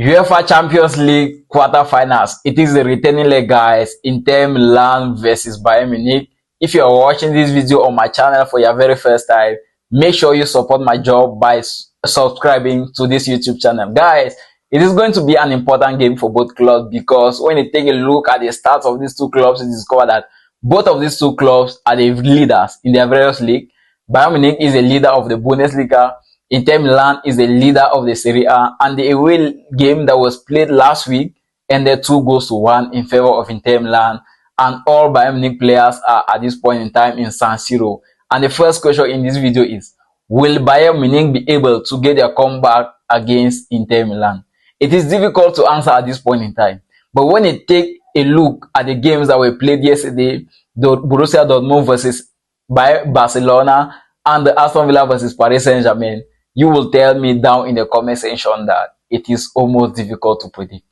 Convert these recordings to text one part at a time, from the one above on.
UEFA Champions League quarterfinals. It is the returning leg, guys. Inter Milan versus Bayern Munich. If you are watching this video on my channel for your very first time, make sure you support my job by subscribing to this YouTube channel. Guys, it is going to be an important game for both clubs because when you take a look at the stats of these two clubs, you discover that both of these two clubs are the leaders in their various leagues. Bayern Munich is a leader of the Bundesliga. Inter Milan is the leader of the Serie A, and the away game that was played last week ended 2-1 in favor of Inter Milan, and all Bayern Munich players are at this point in time in San Siro. And the first question in this video is, will Bayern Munich be able to get their comeback against Inter Milan? It is difficult to answer at this point in time, but when you take a look at the games that were played yesterday, the Borussia Dortmund versus Barcelona and the Aston Villa versus Paris Saint-Germain, you will tell me down in the comment section that it is almost difficult to predict.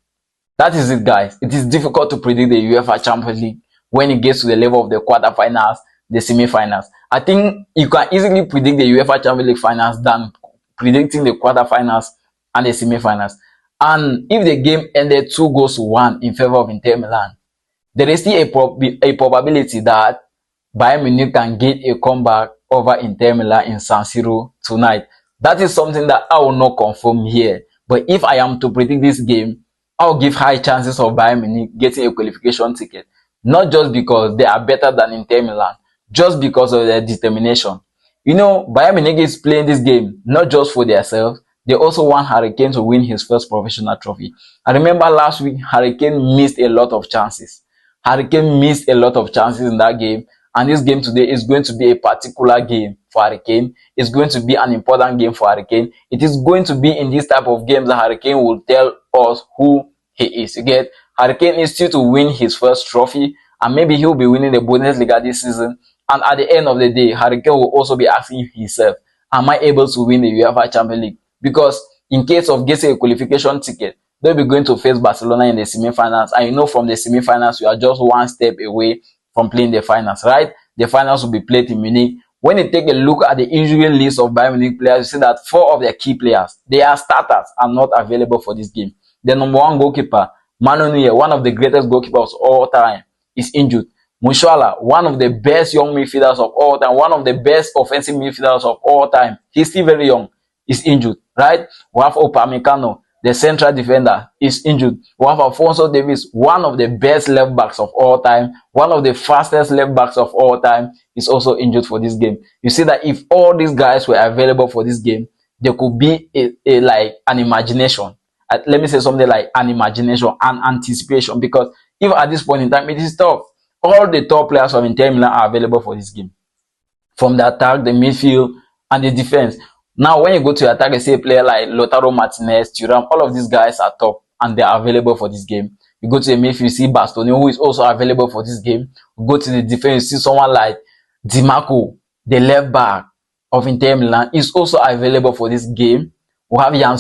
That is it, guys. It is difficult to predict the UEFA Champions League when it gets to the level of the quarterfinals, the semi-finals. I think you can easily predict the UEFA Champions League finals than predicting the quarterfinals and the semi-finals. And if the game ended 2-1 in favor of Inter Milan, there is still a probability that Bayern Munich can get a comeback over Inter Milan in San Siro tonight. That is something that I will not confirm here. But if I am to predict this game, I'll give high chances of Bayern Munich getting a qualification ticket. Not just because they are better than Inter Milan, just because of their determination. You know, Bayern Munich is playing this game not just for themselves. They also want Harry Kane to win his first professional trophy. I remember last week, Harry Kane missed a lot of chances. Harry Kane missed a lot of chances in that game. And this game today is going to be a particular game for Harry Kane. It's going to be an important game for Harry Kane. It is going to be in this type of games that Harry Kane will tell us who he is. You get, Harry Kane is still to win his first trophy, and maybe he'll be winning the Bundesliga this season. And at the end of the day, Harry Kane will also be asking himself, am I able to win the UEFA Champions League? Because in case of getting a qualification ticket, they'll be going to face Barcelona in the semi-finals. And you know, from the semi-finals, you are just one step away from playing the finals, right? The finals will be played in Munich. When you take a look at the injury list of Bayern Munich players, you see that 4 of their key players, they are starters, are not available for this game. The number 1 goalkeeper, Manuel Neuer, one of the greatest goalkeepers of all time, is injured. Musiala, one of the best young midfielders of all time, one of the best offensive midfielders of all time, he's still very young, is injured, right? We have Upamecano, the central defender, is injured. We have Alphonso Davies, one of the best left backs of all time, one of the fastest left backs of all time, is also injured for this game. You see that if all these guys were available for this game, there could be like an imagination. Let me say something like an imagination, an anticipation, because if at this point in time it is tough, all the top players from Inter Milan are available for this game. From the attack, the midfield, and the defense. Now, when you go to attack, you see a player like Lautaro Martinez, Thuram, all of these guys are top and they are available for this game. You go to the midfield, you see Bastoni, who is also available for this game. You go to the defense, you see someone like Di Marco, the left back of Inter Milan, is also available for this game. We have Jan